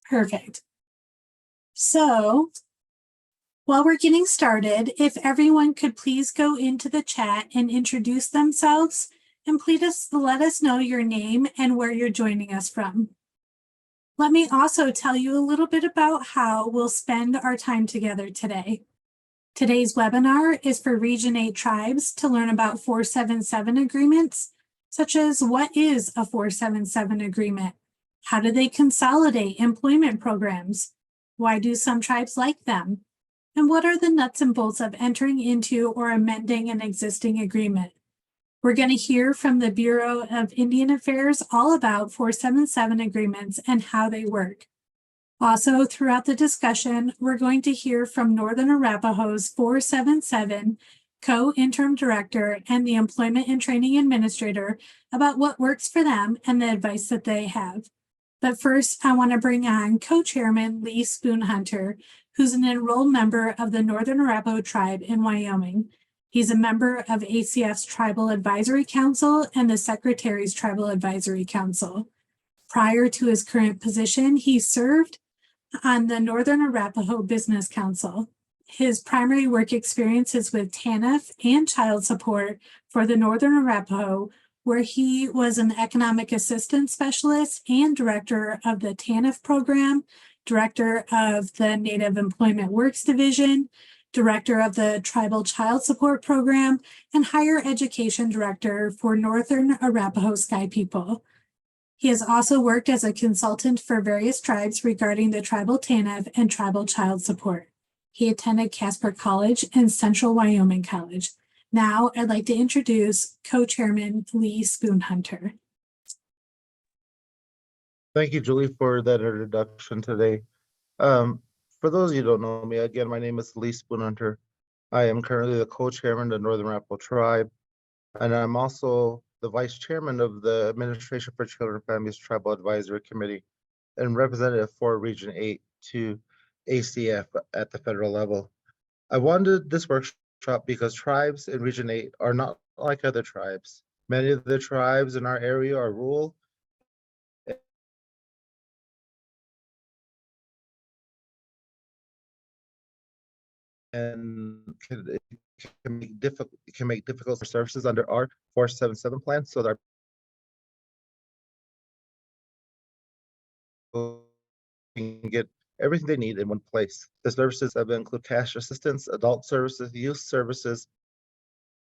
Perfect. So while we're getting started, if everyone could please go into the chat and introduce themselves, and please let us know your name and where you're joining us from. Let me also tell you a little bit about how we'll spend our time together today. Today's webinar is for Region 8 tribes to learn about 477 agreements, such as what is a 477 agreement? How do they consolidate employment programs? Why do some tribes like them? And what are the nuts and bolts of entering into or amending an existing agreement? We're going to hear from the Bureau of Indian Affairs all about 477 agreements and how they work. Also, throughout the discussion, we're going to hear from Northern Arapahoe's 477 co-interim director and the Employment and Training Administrator about what works for them and the advice that they have. But first, I want to bring on co-chairman Lee Spoonhunter, who's an enrolled member of the Northern Arapahoe Tribe in Wyoming. He's a member of ACF's Tribal Advisory Council and the Secretary's Tribal Advisory Council. Prior to his current position, he served on the Northern Arapahoe Business Council. His primary work experience is with TANF and child support for the Northern Arapahoe, where he was an economic assistance specialist and director of the TANF program, director of the Native Employment Works Division, director of the Tribal Child Support Program, and higher education director for Northern Arapahoe Sky People. He has also worked as a consultant for various tribes regarding the tribal TANF and tribal child support. He attended Casper College and Central Wyoming College. Now I'd like to introduce co-chairman Lee Spoonhunter. Thank you, Julie, for that introduction today. For those of you who don't know me, again, my name is Lee Spoonhunter. I am currently the co-chairman of the Northern Arapahoe Tribe, and I'm also the vice chairman of the Administration for Children and Families Tribal Advisory Committee and representative for Region 8 to ACF at the federal level. I wanted this workshop because tribes in Region 8 are not like other tribes. Many of the tribes in our area are rural and can make difficult for services under our 477 plan, so that our can get everything they need in one place. The services include cash assistance, adult services, youth services,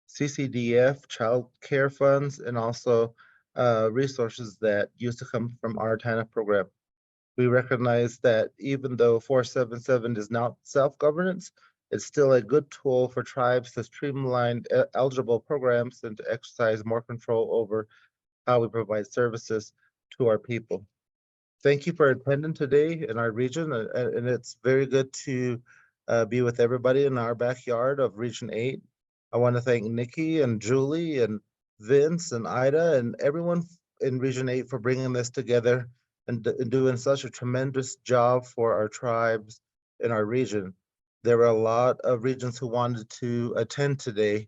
CCDF, child care funds, and also resources that used to come from our TANF program. We recognize that even though 477 is not self-governance, it's still a good tool for tribes to streamline eligible programs and to exercise more control over how we provide services to our people. Thank you for attending today in our region, and it's very good to be with everybody in our backyard of Region 8. I want to thank Nikki and Julie and Vince and Ida and everyone in Region 8 for bringing this together and doing such a tremendous job for our tribes in our region. There were a lot of regions who wanted to attend today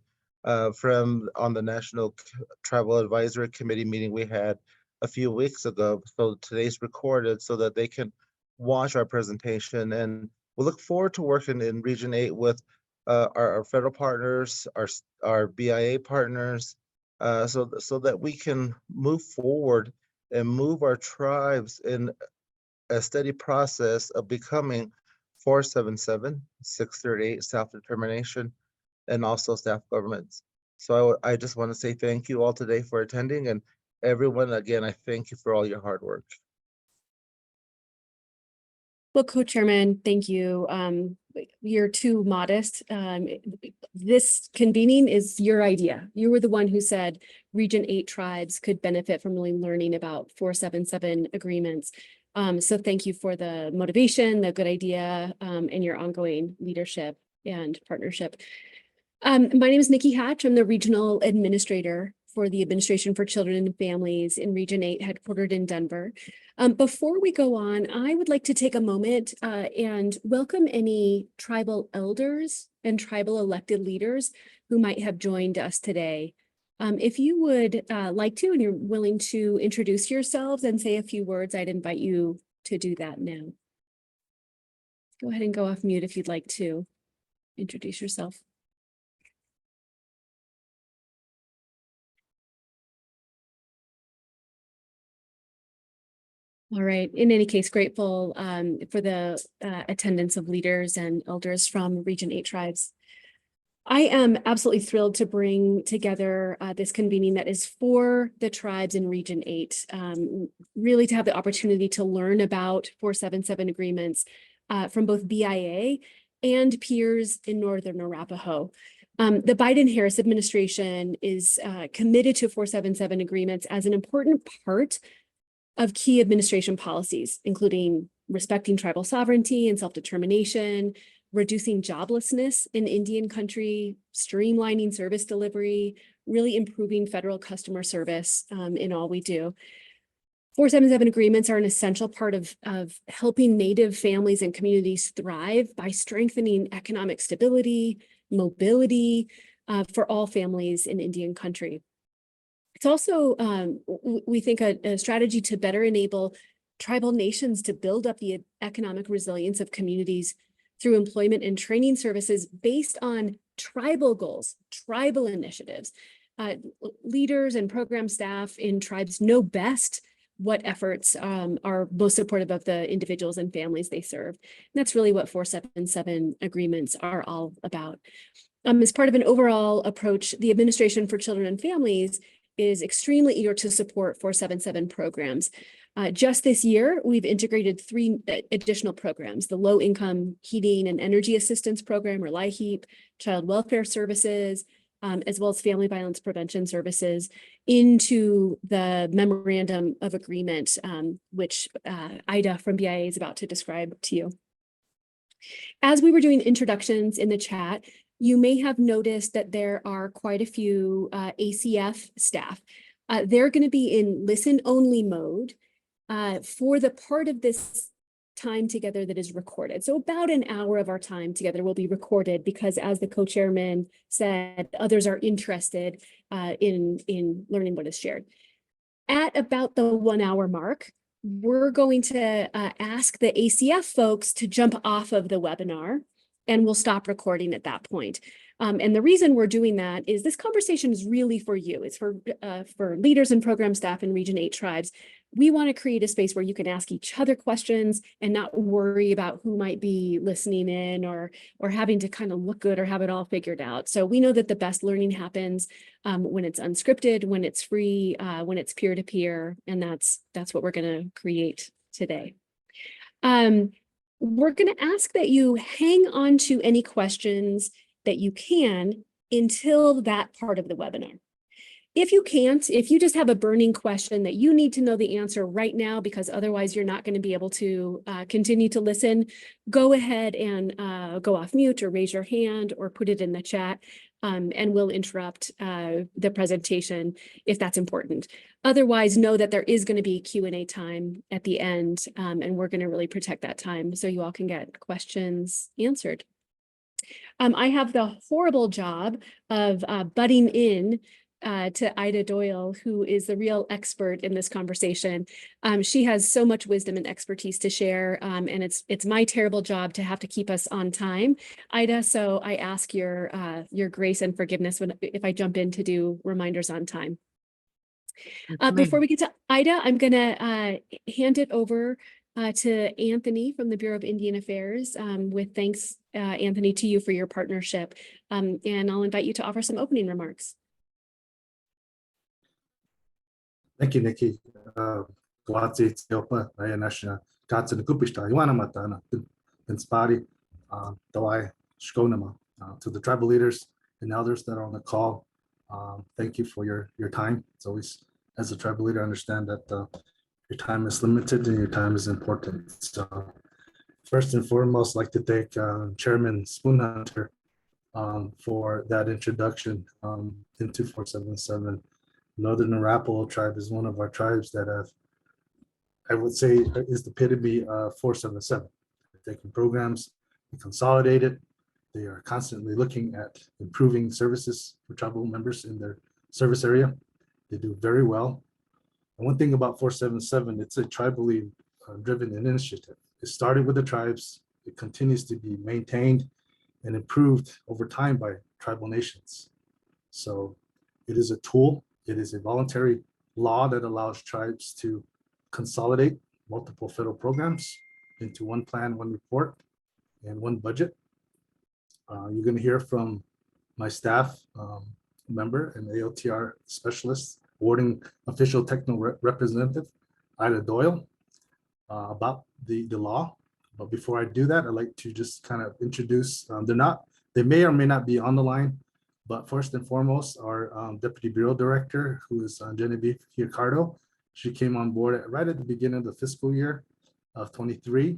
from on the National Tribal Advisory Committee meeting we had a few weeks ago. So today's recorded so that they can watch our presentation, and we'll look forward to working in Region 8 with our federal partners, our BIA partners, so that we can move forward and move our tribes in a steady process of becoming 477, 638 self-determination, and also self-governments. So I just want to say thank you all today for attending, and everyone, again, I thank you for all your hard work. Well, co-chairman, thank you. You're too modest. This convening is your idea. You were the one who said Region 8 tribes could benefit from really learning about 477 agreements. So thank you for the motivation, the good idea, and your ongoing leadership and partnership. My name is Nikki Hatch. I'm the regional administrator for the Administration for Children and Families in Region 8, headquartered in Denver. Before we go on, I would like to take a moment and welcome any tribal elders and tribal elected leaders who might have joined us today. If you would like to, and you're willing to introduce yourselves and say a few words, I'd invite you to do that now. Go ahead and go off mute if you'd like to introduce yourself. All right. In any case, grateful for the attendance of leaders and elders from Region 8 tribes. I am absolutely thrilled to bring together this convening that is for the tribes in Region 8, really to have the opportunity to learn about 477 agreements from both BIA and peers in Northern Arapaho. The Biden-Harris administration is committed to 477 agreements as an important part of key administration policies, including respecting tribal sovereignty and self-determination, reducing joblessness in Indian country, streamlining service delivery, really improving federal customer service in all we do. 477 agreements are an essential part of helping Native families and communities thrive by strengthening economic stability, mobility for all families in Indian country. It's also, we think, a strategy to better enable tribal nations to build up the economic resilience of communities through employment and training services based on tribal goals, tribal initiatives. Leaders and program staff in tribes know best what efforts are most supportive of the individuals and families they serve. And that's really what 477 agreements are all about. As part of an overall approach, the Administration for Children and Families is extremely eager to support 477 programs. Just this year, we've integrated 3 additional programs: the Low Income Heating and Energy Assistance Program, or LIHEAP, Child Welfare Services, as well as Family Violence Prevention Services, into the Memorandum of Agreement, which Ida from BIA is about to describe to you. As we were doing introductions in the chat, you may have noticed that there are quite a few ACF staff. They're going to be in listen-only mode for the part of this time together that is recorded. So about an hour of our time together will be recorded because, as the co-chairman said, others are interested in learning what is shared. At about the 1 hour mark, we're going to ask the ACF folks to jump off of the webinar, and we'll stop recording at that point. And the reason we're doing that is this conversation is really for you. It's for leaders and program staff in Region 8 tribes. We want to create a space where you can ask each other questions and not worry about who might be listening in or having to kind of look good or have it all figured out. So we know that the best learning happens when it's unscripted, when it's free, when it's peer-to-peer, and that's what we're going to create today. We're going to ask that you hang on to any questions that you can until that part of the webinar. If you can't, if you just have a burning question that you need to know the answer right now because otherwise you're not going to be able to continue to listen, go ahead and go off mute or raise your hand or put it in the chat, and we'll interrupt the presentation if that's important. Otherwise, know that there is going to be Q&A time at the end, and we're going to really protect that time so you all can get questions answered. I have the horrible job of butting in to Ida Doyle, who is the real expert in this conversation. She has so much wisdom and expertise to share, and it's my terrible job to have to keep us on time, Ida. So I ask your grace and forgiveness if I jump in to do reminders on time. Before we get to Ida, I'm going to hand it over to Anthony from the Bureau of Indian Affairs, with thanks, Anthony, to you for your partnership. And I'll invite you to offer some opening remarks. Thank you, Nikki. To the tribal leaders and elders that are on the call, thank you for your time. It's always, as a tribal leader, I understand that your time is limited and your time is important. So first and foremost, I'd like to thank Chairman Spoonhunter for that introduction into 477. Northern Arapaho tribe is one of our tribes that have, I would say, is the epitome of 477. They're taking programs and consolidate it. They are constantly looking at improving services for tribal members in their service area. They do very well. And one thing about 477, it's a tribally driven initiative. It started with the tribes it continues to be maintained and improved over time by tribal nations. So it is a tool. It is a voluntary law that allows tribes to consolidate multiple federal programs into one plan, one report, and one budget. You're going to hear from my staff member and AOTR specialist, awarding official technical representative, Ida Doyle, about the law. But before I do that, I'd like to just kind of introduce, they may or may not be on the line, but first and foremost, our Deputy Bureau Director, who is Genevieve Ricardo. She came on board right at the beginning of the fiscal year of 23.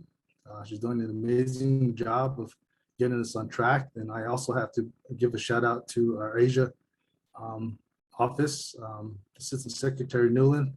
She's doing an amazing job of getting us on track. And I also have to give a shout out to our Asia office, Assistant Secretary Newland,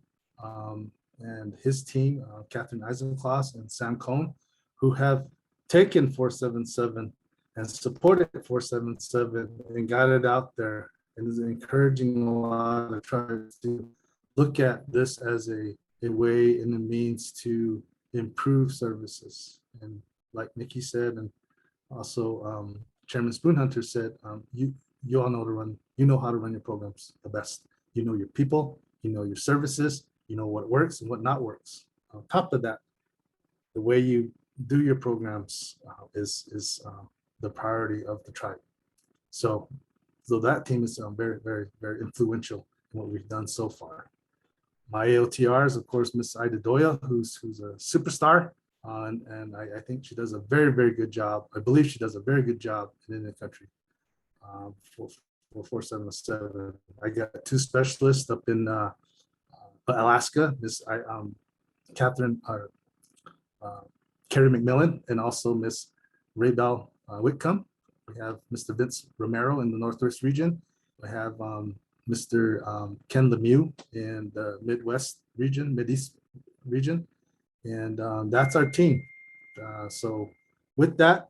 and his team, Catherine Eisenclaus and Sam Cohn, who have taken 477 and supported 477 and got it out there, and is encouraging a lot of tribes to look at this as a way and a means to improve services. And like Nikki said, and also Chairman Spoonhunter said, you all know how to run your programs the best. You know your people, you know your services, you know what works and what not works. On top of that, the way you do your programs is the priority of the tribe. So that team is very, very, very influential in what we've done so far. My AOTR is, of course, Miss Ida Doyle, who's a superstar, and I think she does a very, very good job. I believe she does a very good job in Indian country for 477. I got two specialists up in Alaska, Miss Catherine Carrie McMillan, and also Miss Raybell Whitcomb. We have Mr. Vince Romero in the Northwest region. We have Mr. Ken Lemieux in the Midwest region, Mideast region, and that's our team. So with that,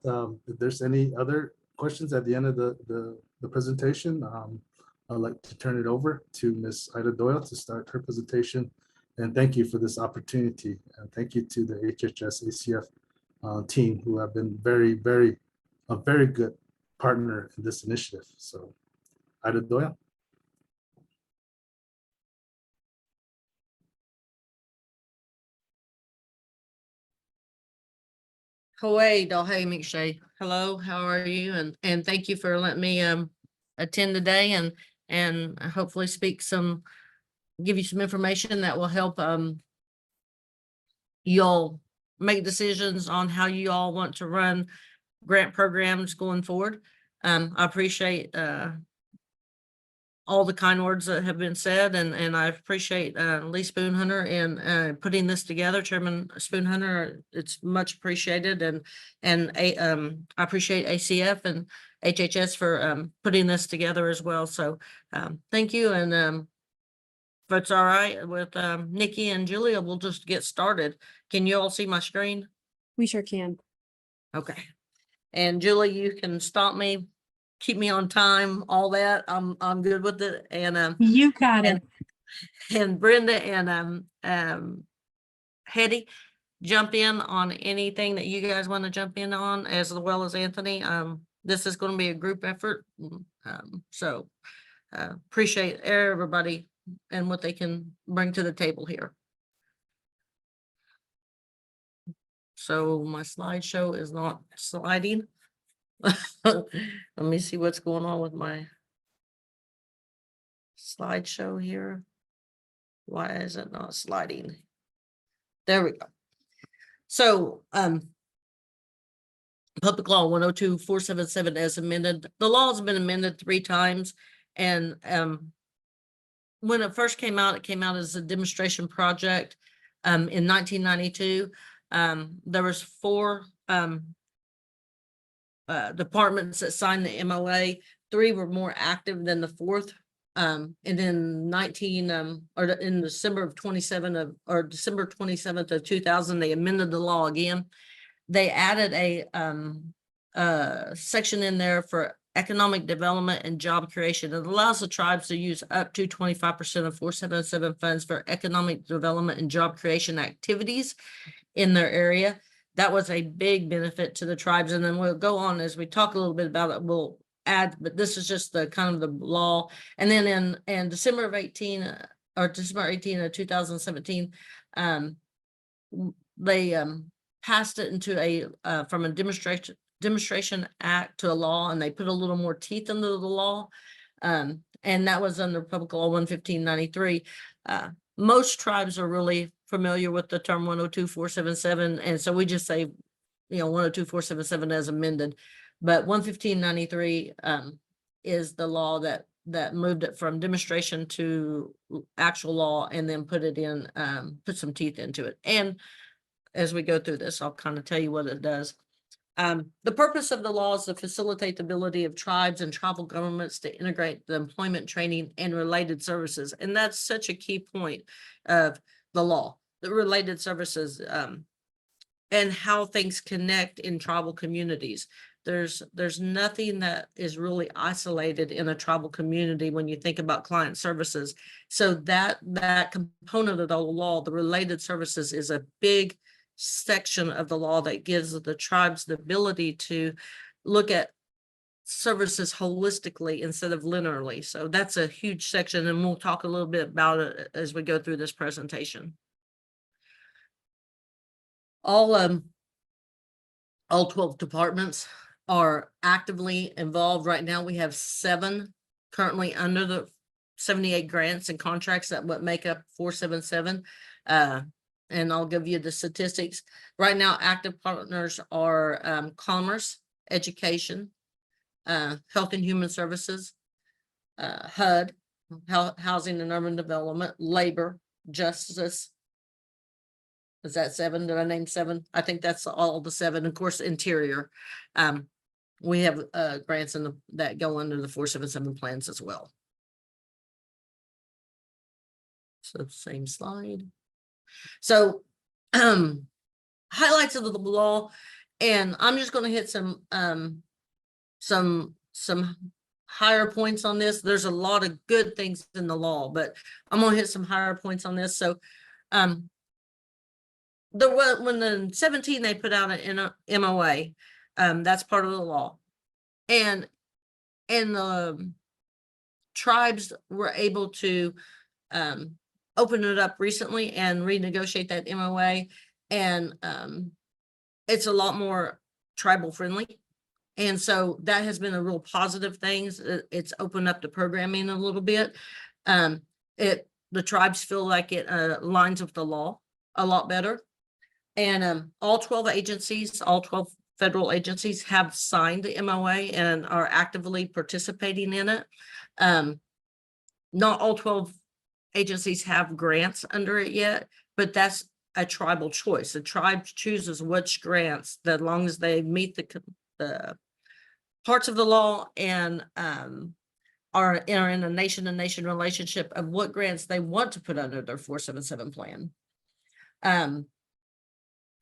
if there's any other questions at the end of the presentation, I'd like to turn it over to Ms. Ida Doyle to start her presentation. And thank you for this opportunity. And thank you to the HHS ACF team, who have been a very good partner in this initiative. So Ida Doyle. Hawaii, Dalhay McShay. Hello, how are you? And thank you for letting me attend today and hopefully give you some information that will help y'all make decisions on how you all want to run grant programs going forward. I appreciate all the kind words that have been said, and I appreciate Lee Spoonhunter in putting this together. Chairman Spoonhunter, it's much appreciated, and I appreciate ACF and HHS for putting this together as well. So thank you, and if it's all right with Nikki and Julia, we'll just get started. Can you all see my screen? We sure can. Okay. And Julie, you can stop me, keep me on time, all that. I'm good with it. And You got it. and Brenda and Hetty, jump in on anything that you guys want to jump in on, as well as Anthony. This is going to be a group effort. So appreciate everybody and what they can bring to the table here. So my slideshow is not sliding. Let me see what's going on with my slideshow here. Why is it not sliding? There we go. So Public Law 102-477 as amended. The law has been amended 3 times, and when it first came out, it came out as a demonstration project in 1992. There was 4 departments that signed the MOA. 3 were more active than the 4th. And then in December of 27th of 2000, they amended the law again. They added a section in there for economic development and job creation. It allows the tribes to use up to 25% of 477 funds for economic development and job creation activities in their area. that was a big benefit to the tribes. And then we'll go on as we talk a little bit about it, we'll add, but this is just the kind of the law. And then in December of 18, or December 18 of 2017, they passed it into a from a demonstration act to a law, and they put a little more teeth into the law. And that was under Public Law 11593. Most tribes are really familiar with the term 102477, and so we just say, 102477 as amended. But 11593 is the law that moved it from demonstration to actual law, and then put it in, put some teeth into it. And as we go through this, I'll kind of tell you what it does. The purpose of the law is to facilitate the ability of tribes and tribal governments to integrate the employment, training, and related services. And that's such a key point of the law, the related services, and how things connect in tribal communities. There's nothing that is really isolated in a tribal community when you think about client services. So that component of the law, the related services, is a big section of the law that gives the tribes the ability to look at services holistically instead of linearly. So that's a huge section, and we'll talk a little bit about it as we go through this presentation. All 12 departments are actively involved right now. We have 7 currently under the 78 grants and contracts that would make up 477. And I'll give you the statistics. Right now, active partners are commerce, education, health and human services, HUD, housing and urban development, labor, justice. Is that 7? Did I name 7? I think that's all the 7. Of course, interior. We have grants that go under the 477 plans as well. So same slide. So highlights of the law, and I'm just going to hit some higher points on this. There's a lot of good things in the law, but I'm going to hit some higher points on this. So when the 17 they put out an MOA, that's part of the law, and the tribes were able to open it up recently and renegotiate that MOA, and it's a lot more tribal friendly, and so that has been a real positive thing. It's opened up the programming a little bit. The tribes feel like it aligns with the law a lot better, and all 12 federal agencies have signed the MOA and are actively participating in it. Not all 12 agencies have grants under it yet, but that's a tribal choice. The tribe chooses which grants, as long as they meet the parts of the law and are in a nation-to-nation relationship of what grants they want to put under their 477 plan.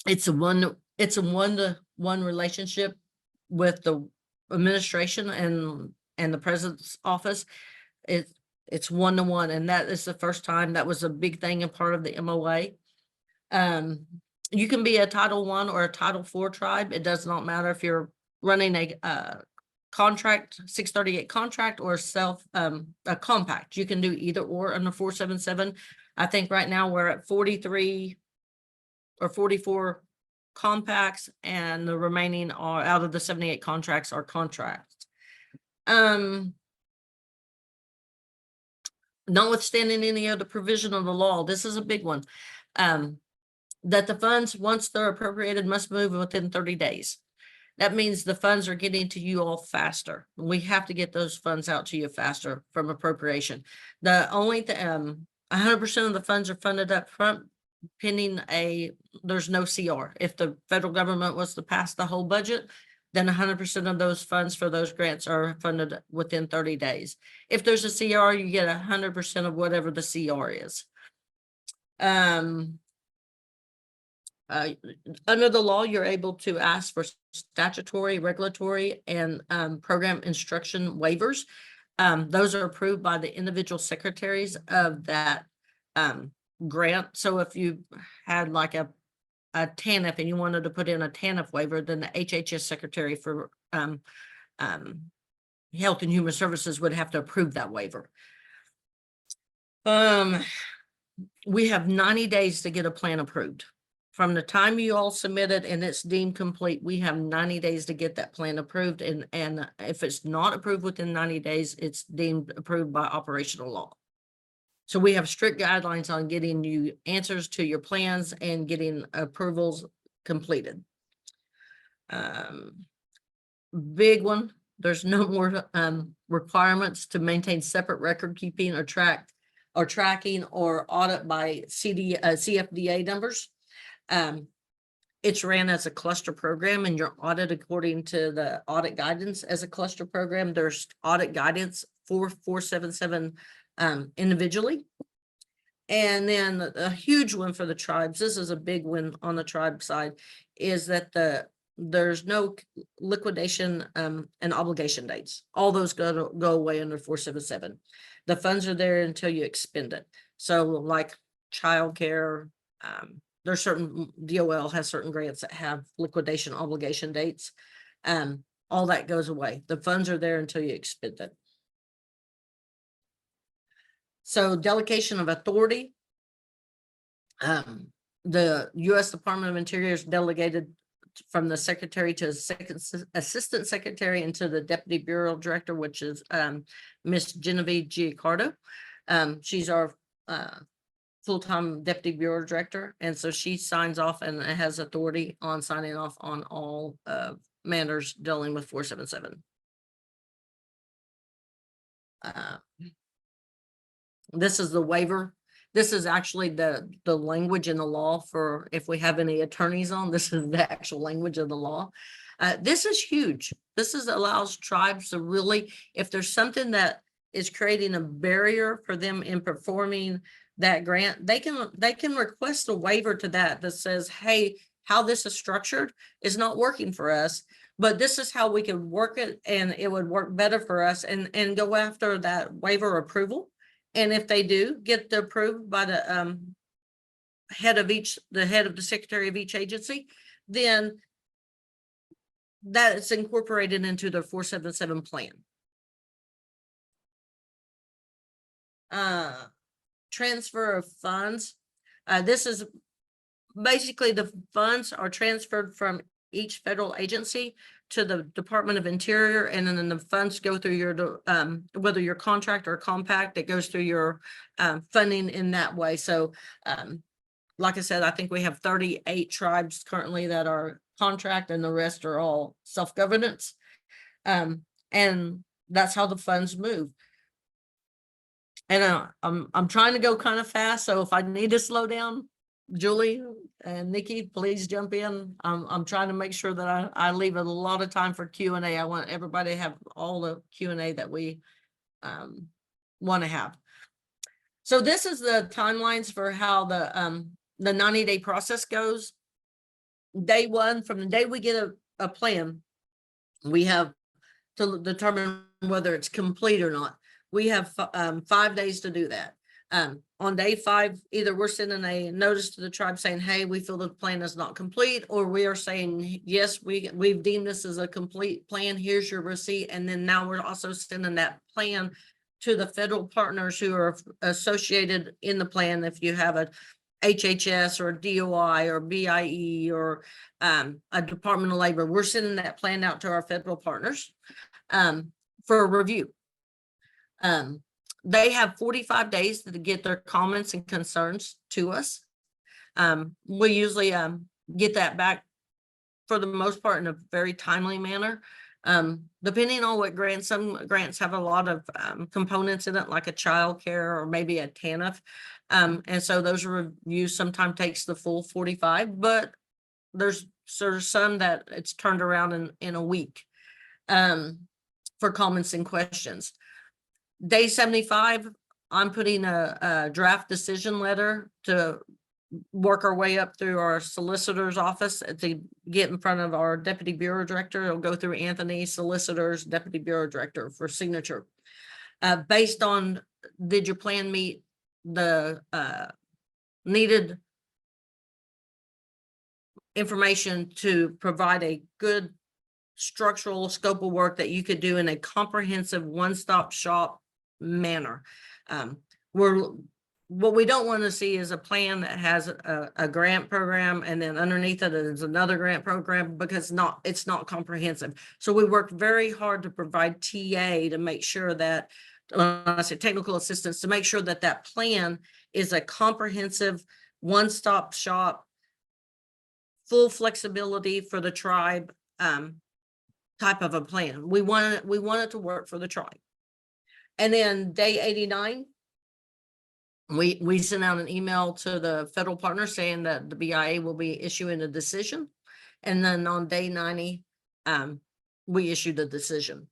It's a one-to-one relationship with the administration and the president's office. It's one-to-one, and that is the first time. That was a big thing and part of the MOA. You can be a Title I or a Title IV tribe. It does not matter if you're running a contract, 638 contract, or a compact. You can do either or under 477. I think right now we're at 43 or 44 compacts, and the remaining are, out of the 78 contracts, are contracts. Notwithstanding any other provision of the law, this is a big one, that the funds, once they're appropriated, must move within 30 days. That means the funds are getting to you all faster. We have to get those funds out to you faster from appropriation. The only 100% of the funds are funded up front, pending there's no CR. If the federal government was to pass the whole budget, then 100% of those funds for those grants are funded within 30 days. If there's a CR, you get 100% of whatever the CR is. Under the law, you're able to ask for statutory, regulatory, and program instruction waivers. Those are approved by the individual secretaries of that grant. So if you had like a a TANF and you wanted to put in a TANF waiver, then the HHS secretary for Health and Human Services would have to approve that waiver. We have 90 days to get a plan approved. From the time you all submit it and it's deemed complete, we have 90 days to get that plan approved. And if it's not approved within 90 days, it's deemed approved by operational law. So we have strict guidelines on getting you answers to your plans and getting approvals completed. Big one, there's no more requirements to maintain separate record keeping or tracking or audit by CFDA numbers. It's ran as a cluster program and you're audited according to the audit guidance as a cluster program. There's audit guidance for 477 individually. And then a huge one for the tribes, this is a big win on the tribe side, is that there's no liquidation and obligation dates. All those go away under 477. The funds are there until you expend it. So like childcare, there's certain DOL has certain grants that have liquidation obligation dates. All that goes away. The funds are there until you expend it. So delegation of authority. The U.S. Department of Interior is delegated from the secretary to assistant secretary and to the deputy bureau director, which is Miss Genevieve Giacardo. She's our full-time deputy bureau director, and so she signs off and has authority on signing off on all matters dealing with 477. This is the waiver. This is actually the language in the law for if we have any attorneys on, this is the actual language of the law. This is huge. This allows tribes to really, if there's something that is creating a barrier for them in performing that grant, they can request a waiver to that says, hey, how this is structured is not working for us, but this is how we could work it and it would work better for us, and go after that waiver approval. And if they do get approved by the head of the secretary of each agency, then that is incorporated into their 477 plan. Transfer of funds. This is basically the funds are transferred from each federal agency to the Department of Interior, and then the funds go through your whether your contract or compact, it goes through your funding in that way. So like I said, I think we have 38 tribes currently that are contract and the rest are all self-governance, and that's how the funds move. And I'm trying to go kind of fast, so if I need to slow down, Julie and Nikki, please jump in. I'm trying to make sure that I leave a lot of time for Q&A. I want everybody to have all the Q&A that we want to have. So this is the timelines for how the 90-day process goes. Day one, from the day we get a plan, we have to determine whether it's complete or not. We have 5 days to do that. On day 5, either we're sending a notice to the tribe saying, hey, we feel the plan is not complete, or we are saying, yes, we've deemed this as a complete plan. Here's your receipt. And then now we're also sending that plan to the federal partners who are associated in the plan. If you have a HHS or DOI or BIE or a Department of Labor, we're sending that plan out to our federal partners for a review. They have 45 days to get their comments and concerns to us. We usually get that back for the most part in a very timely manner. Depending on what grants, some grants have a lot of components in it, like a child care or maybe a TANF. And so those reviews sometimes takes the full 45, but there's sort of some that it's turned around in a week for comments and questions. Day 75, I'm putting a draft decision letter to work our way up through our solicitor's office to get in front of our deputy bureau director. It'll go through Anthony, solicitors, deputy bureau director for signature. Based on, did your plan meet the needed information to provide a good structural scope of work that you could do in a comprehensive one-stop shop manner. What we don't want to see is a plan that has a grant program and then underneath it is another grant program, because it's not comprehensive. So we work very hard to provide TA to make sure that, when I say technical assistance, to make sure that that plan is a comprehensive one-stop shop, full flexibility for the tribe type of a plan. We want it to work for the tribe. And then day 89, we sent out an email to the federal partner saying that the BIA will be issuing a decision. And then on day 90, we issued a decision.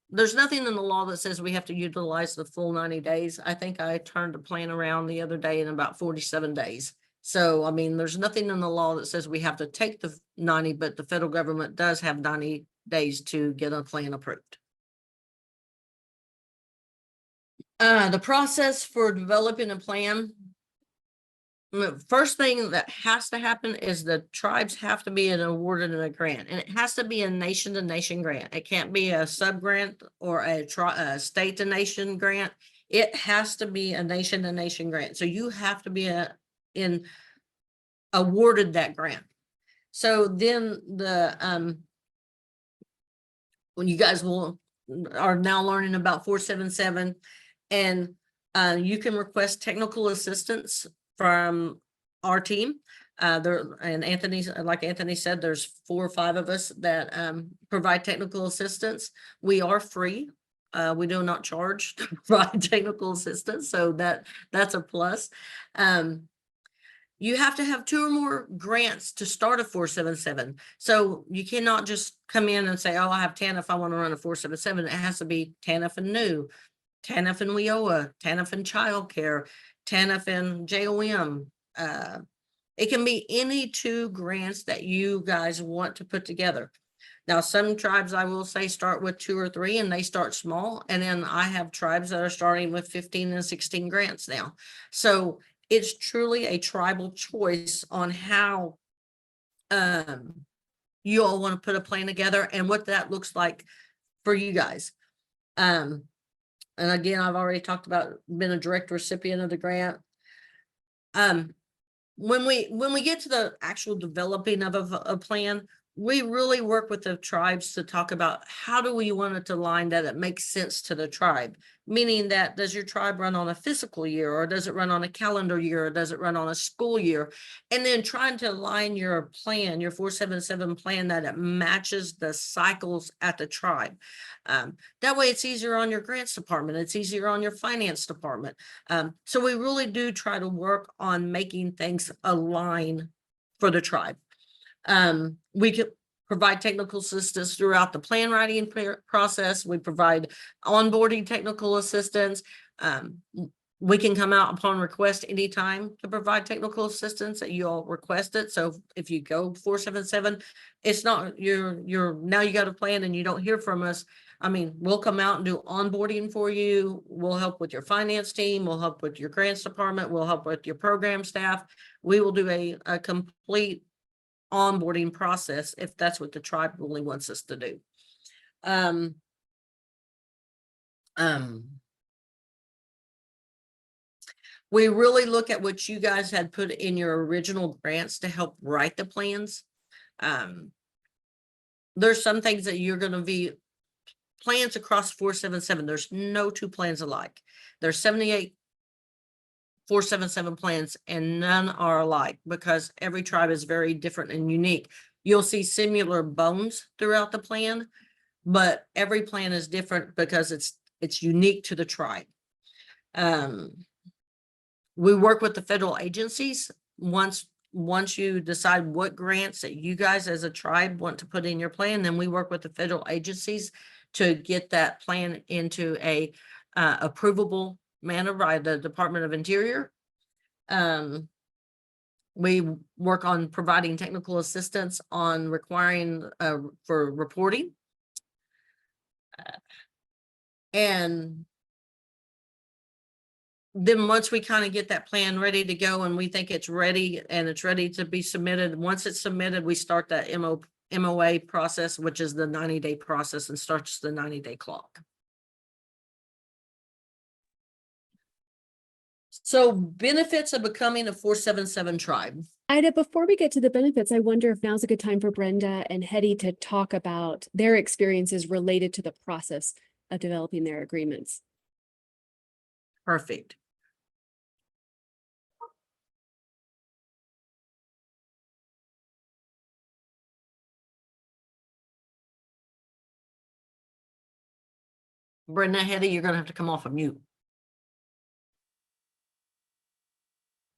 There's nothing in the law that says we have to utilize the full 90 days. I think I turned a plan around the other day in about 47 days. So, I mean, there's nothing in the law that says we have to take the 90, but the federal government does have 90 days to get a plan approved. The process for developing a plan. First thing that has to happen is the tribes have to be awarded a grant, and it has to be a nation-to-nation grant. It can't be a sub-grant or a state-to-nation grant. It has to be a nation-to-nation grant. So you have to be awarded that grant. So then when you guys are now learning about 477, and you can request technical assistance from our team. And Anthony, like Anthony said, there's 4 or 5 of us that provide technical assistance. We are free. We do not charge to provide technical assistance, so that's a plus. You have to have 2 or more grants to start a 477. So you cannot just come in and say, oh, I have TANF, I want to run a 477. It has to be TANF and new, TANF and WIOA, TANF and childcare, TANF and JOM. It can be any 2 grants that you guys want to put together. Now, some tribes, I will say, start with 2 or 3 and they start small. And then I have tribes that are starting with 15 and 16 grants now. So it's truly a tribal choice on how you all want to put a plan together and what that looks like for you guys. And again, I've already talked about being a direct recipient of the grant. When we get to the actual developing of a plan, we really work with the tribes to talk about how do we want it to align that it makes sense to the tribe. Meaning that, does your tribe run on a fiscal year, or does it run on a calendar year, or does it run on a school year? And then trying to align your plan, your 477 plan, that it matches the cycles at the tribe. That way it's easier on your grants department. It's easier on your finance department. So we really do try to work on making things align for the tribe. We could provide technical assistance throughout the plan writing process. We provide onboarding technical assistance. We can come out upon request anytime to provide technical assistance that you all request it. So if you go 477, it's not you're now you got a plan and you don't hear from us. I mean, we'll come out and do onboarding for you. We'll help with your finance team. We'll help with your grants department. We'll help with your program staff. We will do a complete onboarding process if that's what the tribe really wants us to do. We really look at what you guys had put in your original grants to help write the plans. There's some things that you're going to be plans across 477. There's no 2 plans alike. There's 78 477 plans and none are alike because every tribe is very different and unique. You'll see similar bones throughout the plan, but every plan is different because it's unique to the tribe. We work with the federal agencies. Once you decide what grants that you guys as a tribe want to put in your plan, then we work with the federal agencies to get that plan into a approvable manner by the Department of Interior. We work on providing technical assistance on requiring for reporting. And then once we kind of get that plan ready to go and we think it's ready and it's ready to be submitted, once it's submitted, we start that MOA process, which is the 90-day process, and starts the 90-day clock. So benefits of becoming a 477 tribe. Ida, before we get to the benefits, I wonder if now's a good time for Brenda and Hetty to talk about their experiences related to the process of developing their agreements. Perfect. Brenda, Hetty, you're gonna have to come off of mute.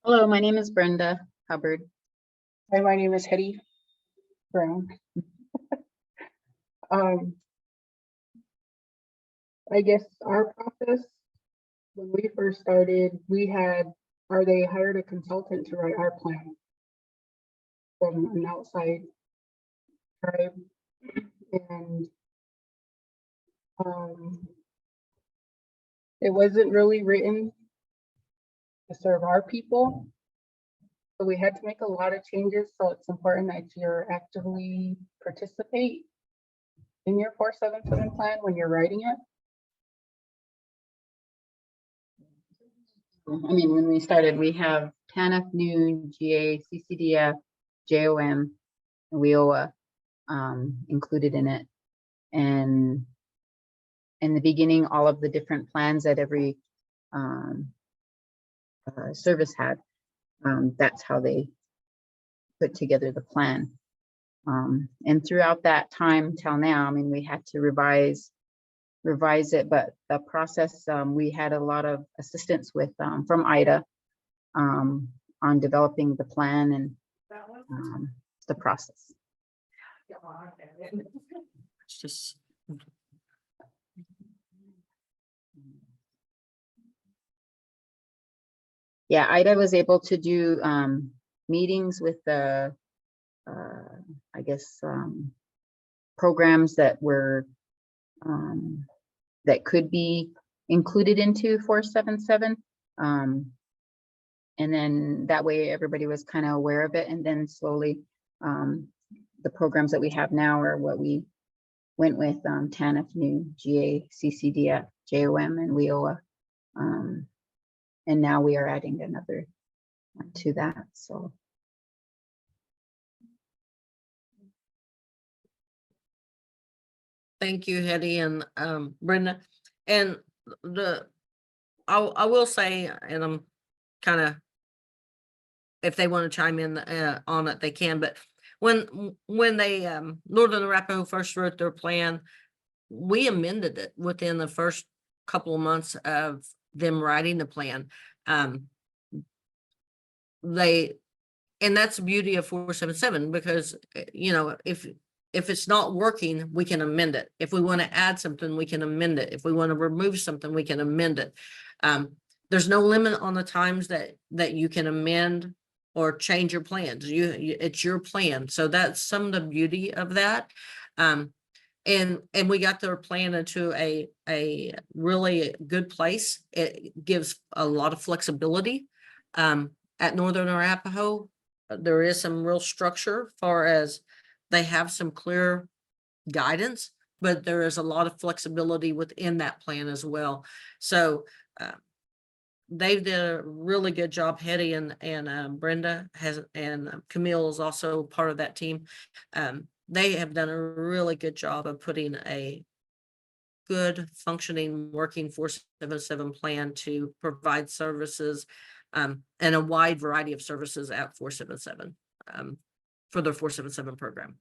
Hello, my name is Brenda Hubbard. Hi, my name is Hetty Brown. I guess our process, when we first started, they hired a consultant to write our plan from an outside tribe. And it wasn't really written to serve our people. So we had to make a lot of changes. So it's important that you're actively participate in your 477 plan when you're writing it. I mean, when we started, we have TANF, NU, GA, CCDF, JOM, and WIOA included in it. And in the beginning, all of the different plans that every service had, that's how they put together the plan. And throughout that time till now, I mean, we had to revise it, but the process, we had a lot of assistance with from Ida on developing the plan and the process. It's just. Yeah, Ida was able to do meetings with the, I guess, programs that were that could be included into 477. And then that way everybody was kind of aware of it. And then slowly the programs that we have now are what we went with, TANF, NU, GA, CCDF, JOM, and WIOA. And now we are adding another to that, so. Thank you, Hetty and Brenda. And I will say, and I'm kind of, if they want to chime in on it, they can. But when they Northern Arapaho first wrote their plan, we amended it within the first couple of months of them writing the plan. And that's the beauty of 477, because you know, if it's not working, we can amend it. If we want to add something, we can amend it. If we want to remove something, we can amend it. There's no limit on the times that you can amend or change your plans. It's your plan. So that's some of the beauty of that. And we got their plan into a really good place. It gives a lot of flexibility. At Northern Arapaho, there is some real structure as far as they have some clear guidance, but there is a lot of flexibility within that plan as well. So they did a really good job. Hetty and Brenda and Camille is also part of that team. They have done a really good job of putting a good functioning working 477 plan to provide services and a wide variety of services at 477 for their 477 program.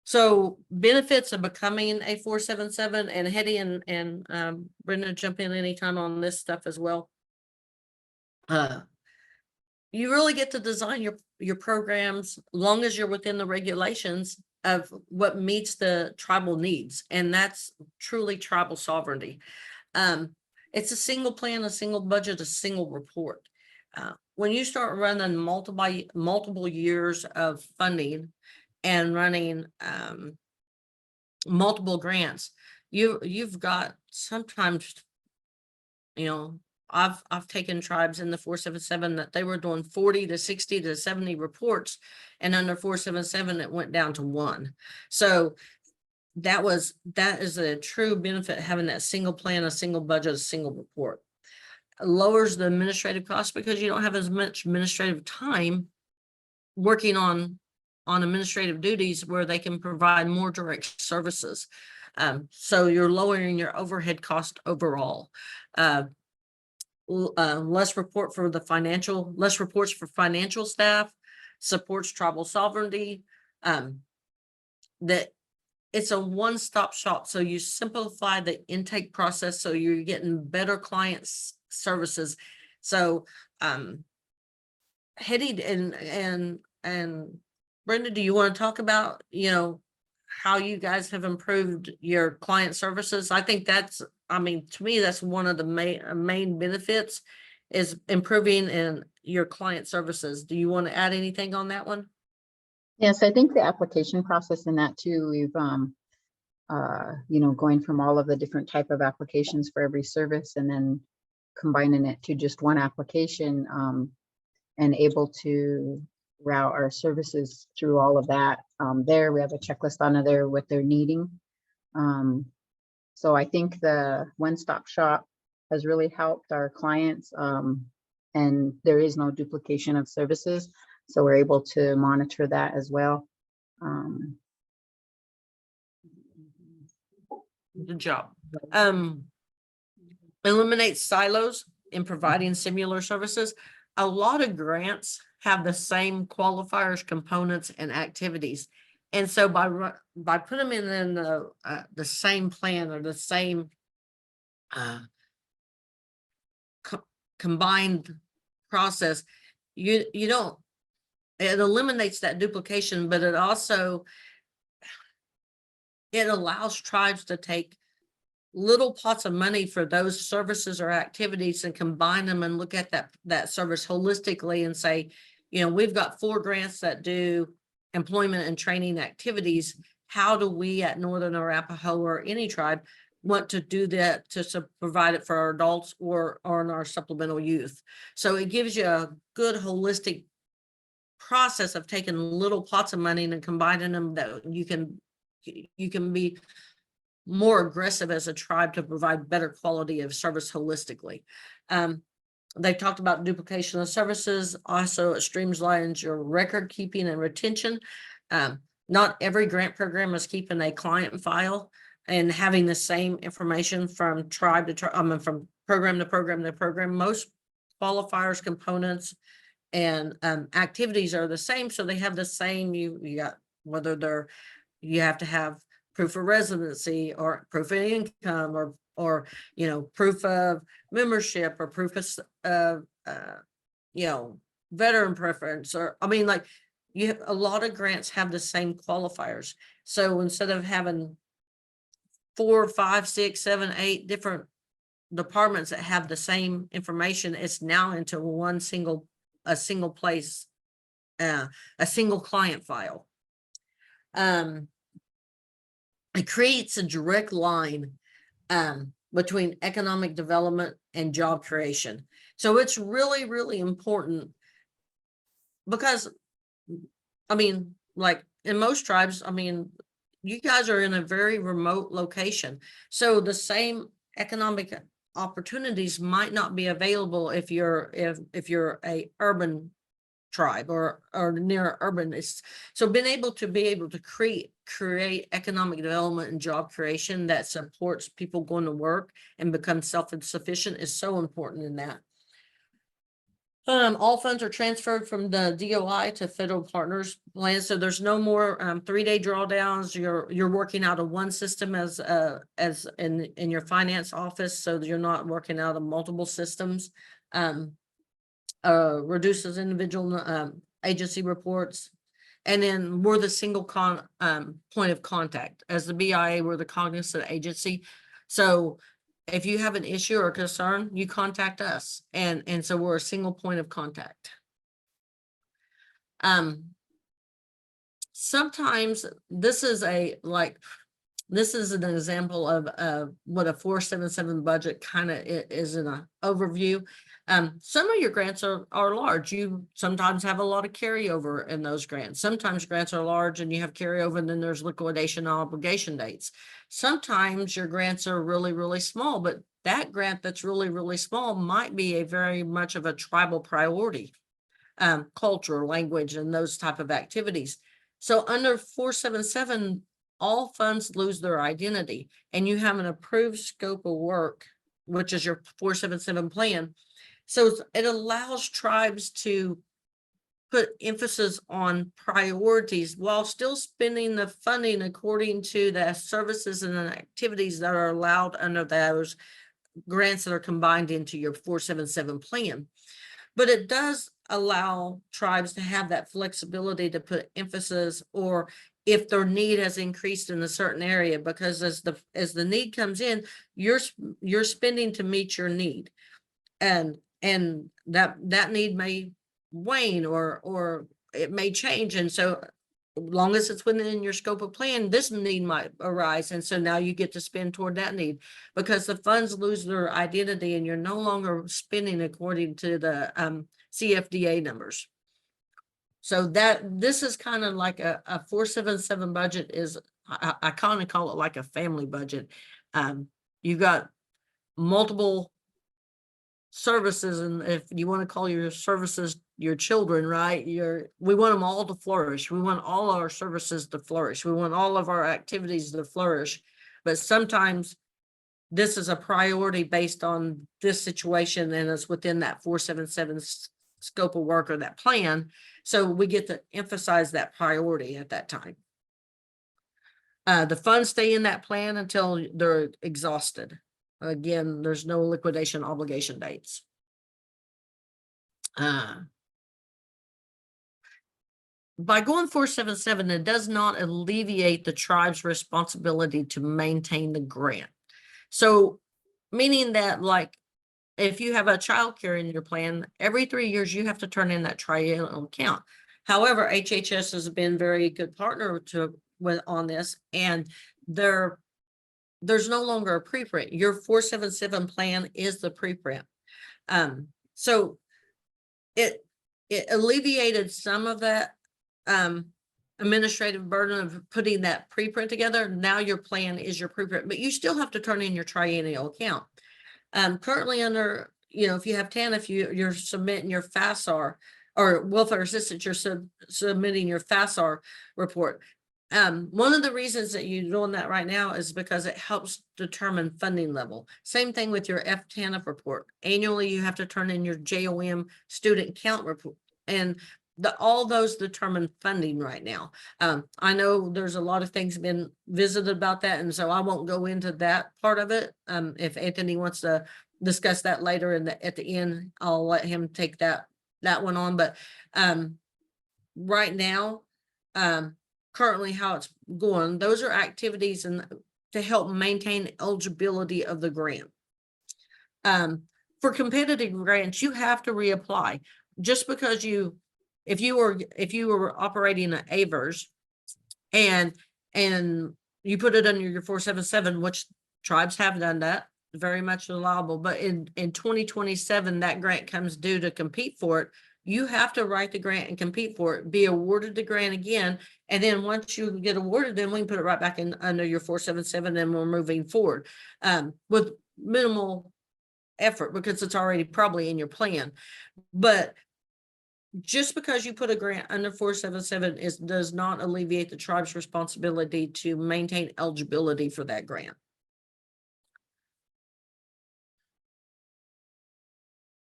So benefits of becoming a 477, and Hetty and Brenda, jump in anytime on this stuff as well. You really get to design your programs long as you're within the regulations of what meets the tribal needs, and that's truly tribal sovereignty. It's a single plan, a single budget, a single report. When you start running multiple years of funding and running multiple grants, you've got sometimes You know, I've taken tribes in the 477 that they were doing 40 to 60 to 70 reports, and under 477 it went down to 1. So that is a true benefit, having that single plan, a single budget, a single report. Lowers the administrative cost because you don't have as much administrative time working on administrative duties where they can provide more direct services. So you're lowering your overhead cost overall. Less reports for financial staff, supports tribal sovereignty. That it's a one-stop shop. So you simplify the intake process, so you're getting better clients services. So Hetty and Brenda, do you want to talk about, how you guys have improved your client services? I think to me, that's one of the main benefits, is improving in your client services. Do you want to add anything on that one? Yes, I think the application process in that too, we've, going from all of the different type of applications for every service and then combining it to just one application, and able to route our services through all of that. There, we have a checklist on there what they're needing. So I think the one-stop shop has really helped our clients, and there is no duplication of services. So we're able to monitor that as well. Good job. Eliminate silos in providing similar services. A lot of grants have the same qualifiers, components, and activities. And so by putting them in the same plan or the same combined process, you don't, it eliminates that duplication, but it also, it allows tribes to take little pots of money for those services or activities and combine them and look at that service holistically and say, we've got 4 grants that do employment and training activities. How do we at Northern Arapaho or any tribe want to do that to provide it for our adults or in our supplemental youth? So it gives you a good holistic process of taking little pots of money and combining them, that you can be more aggressive as a tribe to provide better quality of service holistically. They talked about duplication of services. Also, it streamlines your record keeping and retention. Not every grant program is keeping a client file and having the same information from tribe to tribe, from program to program to program. Most qualifiers, components, and activities are the same, so they have the same. You got whether you have to have proof of residency or proof of income or proof of membership or proof of veteran preference, or a lot of grants have the same qualifiers. So instead of having 4, 5, 6, 7, 8 different departments that have the same information, it's now into a single place, a single client file. It creates a direct line between economic development and job creation. So it's really, really important, because in most tribes, you guys are in a very remote location. So the same economic opportunities might not be available if you're a urban tribe or near urban. So being able to create economic development and job creation that supports people going to work and become self-sufficient is so important in that. All funds are transferred from the DOI to federal partners plan. So there's no more 3-day drawdowns. You're working out of one system as in your finance office, so that you're not working out of multiple systems. Reduces individual agency reports. And then we're the single point of contact. As the BIA, we're the cognizant agency. So if you have an issue or concern, you contact us. And so we're a single point of contact. Sometimes this is this is an example of what a 477 budget kind of is in an overview. Some of your grants are large. You sometimes have a lot of carryover in those grants. Sometimes grants are large and you have carryover and then there's liquidation obligation dates. Sometimes your grants are really, really small, but that grant that's really, really small might be a very much of a tribal priority, culture, language, and those type of activities. So under 477, all funds lose their identity and you have an approved scope of work, which is your 477 plan. So it allows tribes to put emphasis on priorities while still spending the funding according to the services and the activities that are allowed under those grants that are combined into your 477 plan. But it does allow tribes to have that flexibility to put emphasis, or if their need has increased in a certain area, because as the need comes in, you're spending to meet your need, and that need may wane or it may change, and so as long as it's within your scope of plan, this need might arise, and so now you get to spend toward that need because the funds lose their identity and you're no longer spending according to the CFDA numbers. So this is kind of like a 477 budget is, I kind of call it like a family budget. You've got multiple services, and if you want to call your services your children, right? We want them all to flourish. We want all our services to flourish. We want all of our activities to flourish. But sometimes this is a priority based on this situation and it's within that 477 scope of work or that plan. So we get to emphasize that priority at that time. The funds stay in that plan until they're exhausted. Again, there's no liquidation obligation dates. By going 477, it does not alleviate the tribe's responsibility to maintain the grant. So meaning that, like, if you have a child care in your plan, every 3 years you have to turn in that triennial account. However, HHS has been very good partner on this, and there's no longer a preprint. Your 477 plan is the preprint. So it alleviated some of that administrative burden of putting that preprint together. Now your plan is your preprint, but you still have to turn in your triennial account. Currently under, if you have TANF, you're submitting your FASR, or welfare assistance, you're submitting your FASR report. One of the reasons that you're doing that right now is because it helps determine funding level. Same thing with your FTANF report. Annually, you have to turn in your JOM student count report, and all those determine funding right now. I know there's a lot of things been visited about that, and so I won't go into that part of it. If Anthony wants to discuss that later at the end, I'll let him take that one on. But right now, currently how it's going, those are activities to help maintain eligibility of the grant. For competitive grants, you have to reapply. Just because if you were operating at AVERS and you put it under your 477, which tribes have done that, very much allowable, but in 2027 that grant comes due to compete for it. You have to write the grant and compete for it, be awarded the grant again, and then once you get awarded, then we can put it right back in under your 477 and we're moving forward with minimal effort because it's already probably in your plan. But just because you put a grant under 477 does not alleviate the tribe's responsibility to maintain eligibility for that grant.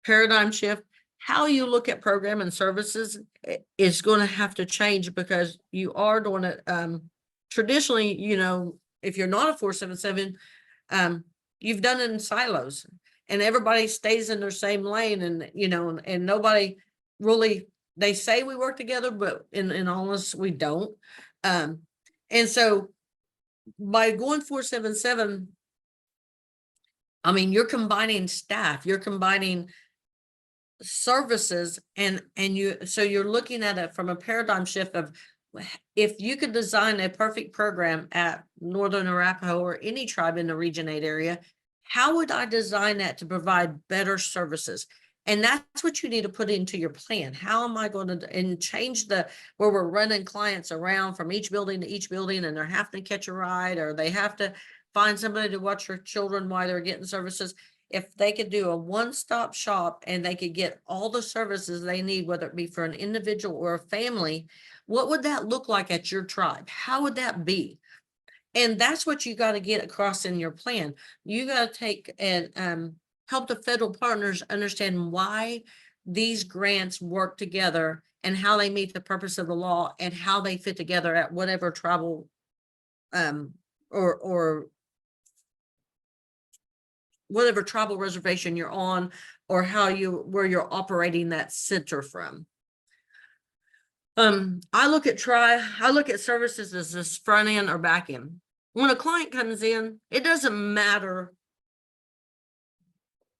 Paradigm shift. How you look at program and services is going to have to change because you are doing it. Traditionally, if you're not a 477, you've done it in silos and everybody stays in their same lane, and and nobody really, they say we work together, but in honest, we don't. And so by going 477, I mean, you're combining staff, you're combining services, and you're looking at it from a paradigm shift of if you could design a perfect program at Northern Arapahoe or any tribe in the Region 8 area, how would I design that to provide better services? And that's what you need to put into your plan. How am I going to, and change where we're running clients around from each building to each building, and they're having to catch a ride, or they have to find somebody to watch their children while they're getting services. If they could do a one-stop shop and they could get all the services they need, whether it be for an individual or a family, what would that look like at your tribe? How would that be? And that's what you got to get across in your plan. You got to take and help the federal partners understand why these grants work together and how they meet the purpose of the law and how they fit together at whatever tribal or whatever tribal reservation you're on, or where you're operating that center from. I look at services as this front end or back end. When a client comes in, it doesn't matter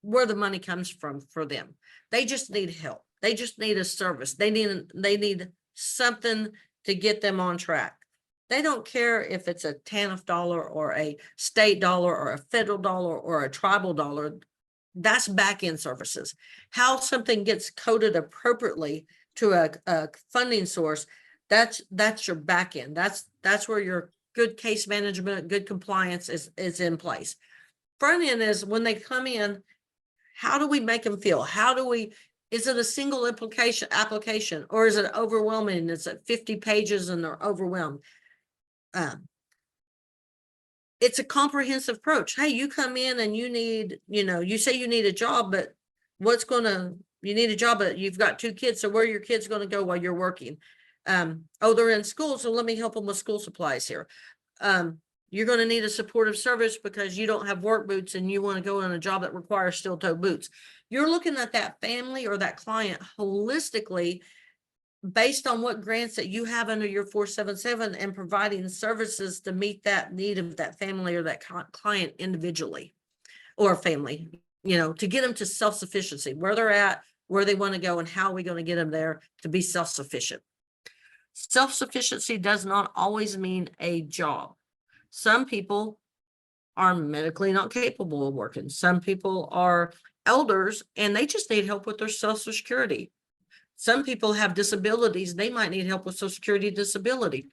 where the money comes from for them. They just need help. They just need a service. They need something to get them on track. They don't care if it's a TANF dollar or a state dollar or a federal dollar or a tribal dollar. That's back end services. How something gets coded appropriately to a funding source, that's your back end. That's where your good case management, good compliance is in place. Front end is when they come in, how do we make them feel? Is it a single application, or is it overwhelming? It's at 50 pages and they're overwhelmed. It's a comprehensive approach. Hey, you come in and you need, you say you need a job, but you need a job, but you've got 2 kids. So where are your kids going to go while you're working? They're in school. So let me help them with school supplies here. You're going to need a supportive service because you don't have work boots and you want to go in a job that requires steel toe boots. You're looking at that family or that client holistically based on what grants that you have under your 477 and providing services to meet that need of that family or that client individually or family, to get them to self-sufficiency, where they're at, where they want to go, and how are we going to get them there to be self-sufficient. Self-sufficiency does not always mean a job. Some people are medically not capable of working. Some people are elders and they just need help with their Social Security. Some people have disabilities. They might need help with Social Security disability.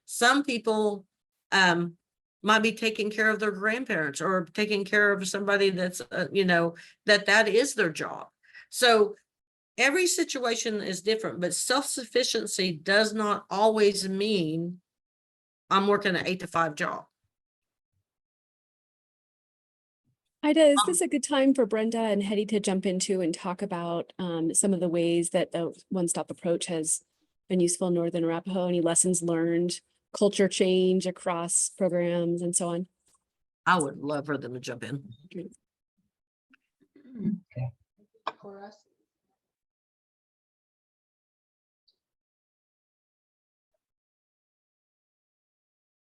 Some people might be taking care of their grandparents or taking care of somebody that's, that is their job. So every situation is different, but self-sufficiency does not always mean I'm working an 8 to 5 job. Ida, is this a good time for Brenda and Hetty to jump into and talk about some of the ways that the one-stop approach has been useful in Northern Arapahoe? Any lessons learned, culture change across programs, and so on? I would love for them to jump in. Okay. For us.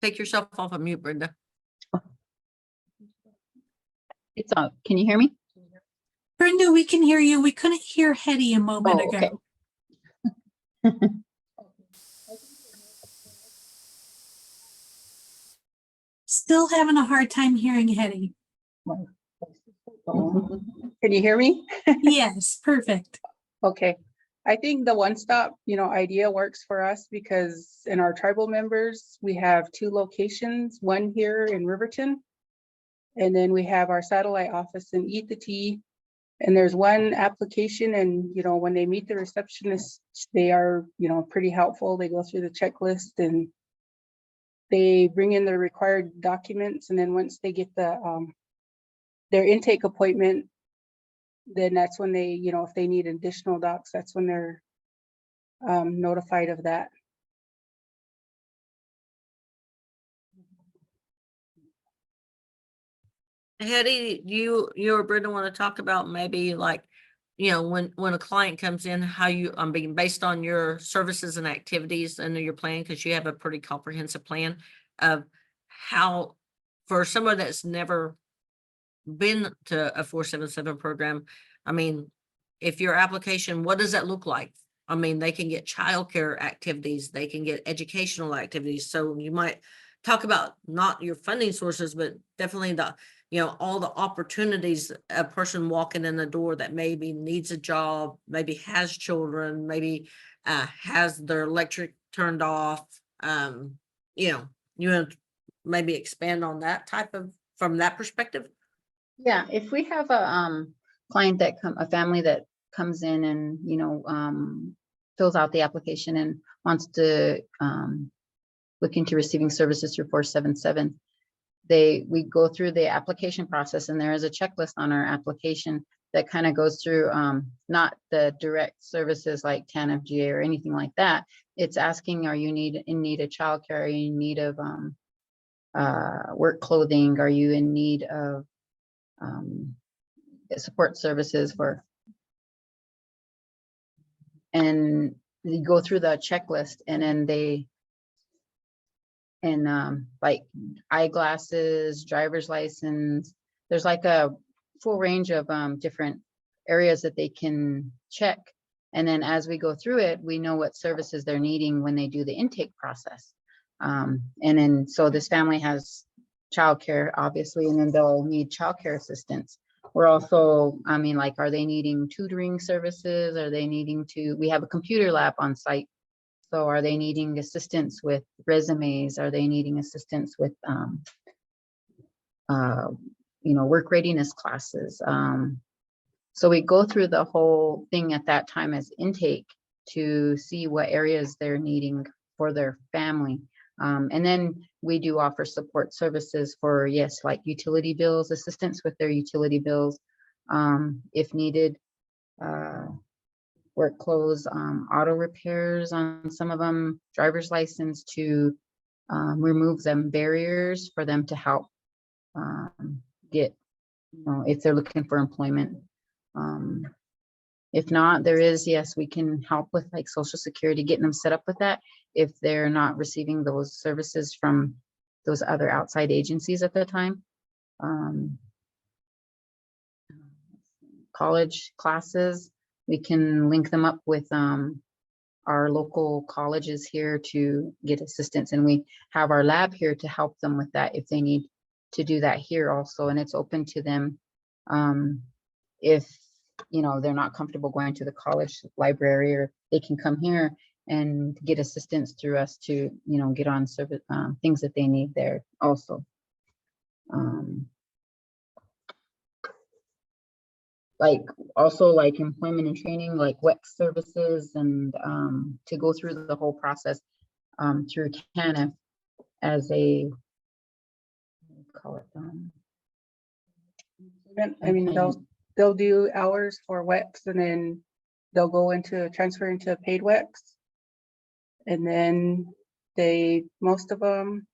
Take yourself off of mute, Brenda. It's on. Can you hear me? Brenda, we can hear you. We couldn't hear Hetty a moment Oh, ago. okay. Still having a hard time hearing Hetty. Can you hear me? Yes, perfect. Okay. I think the one-stop, idea works for us because in our tribal members, we have 2 locations, one here in Riverton. And then we have our satellite office in Eat the Tea. And there's one application and, when they meet the receptionist, they are, pretty helpful. They go through the checklist and they bring in the required documents. And then once they get their intake appointment, then that's when they, if they need additional docs, that's when they're notified of that. Hetty, you or Brenda want to talk about maybe like, when a client comes in, how you, being based on your services and activities and your plan, because you have a pretty comprehensive plan of how, for someone that's never been to a 477 program, if your application, what does that look like? I mean, they can get childcare activities, they can get educational activities. So you might talk about not your funding sources, but definitely the, all the opportunities a person walking in the door that maybe needs a job, maybe has children, maybe has their electric turned off. You want to maybe expand on that from that perspective? Yeah, if we have a client a family that comes in and, fills out the application and wants to look into receiving services through 477, we go through the application process, and there is a checklist on our application that kind of goes through not the direct services like TANF, GA, or anything like that. It's asking, are you in need of childcare? Are you in need of work clothing? Are you in need of support services and you go through the checklist, and then like eyeglasses, driver's license, there's like a full range of different areas that they can check. And then as we go through it, we know what services they're needing when they do the intake process. And then, so this family has childcare, obviously, and then they'll need childcare assistance. We're also, like, are they needing tutoring services? Are they needing we have a computer lab on site. So are they needing assistance with resumes? Are they needing assistance with, work readiness classes? So we go through the whole thing at that time as intake to see what areas they're needing for their family. And then we do offer support services for, yes, like utility bills, assistance with their utility bills, if needed, work clothes, auto repairs on some of them, driver's license to remove them barriers for them to help get, if they're looking for employment. If not, yes, we can help with like Social Security, getting them set up with that if they're not receiving those services from those other outside agencies at the time. College classes, we can link them up with our local colleges here to get assistance, and we have our lab here to help them with that if they need to do that here also, and it's open to them. If they're not comfortable going to the college library, or they can come here and get assistance through us to get on service things that they need there also. Like also like employment and training, like WEX services, and to go through the whole process through TANF as a, call it, they'll do hours for WEX, and then they'll go transfer into paid WEX. And then most of them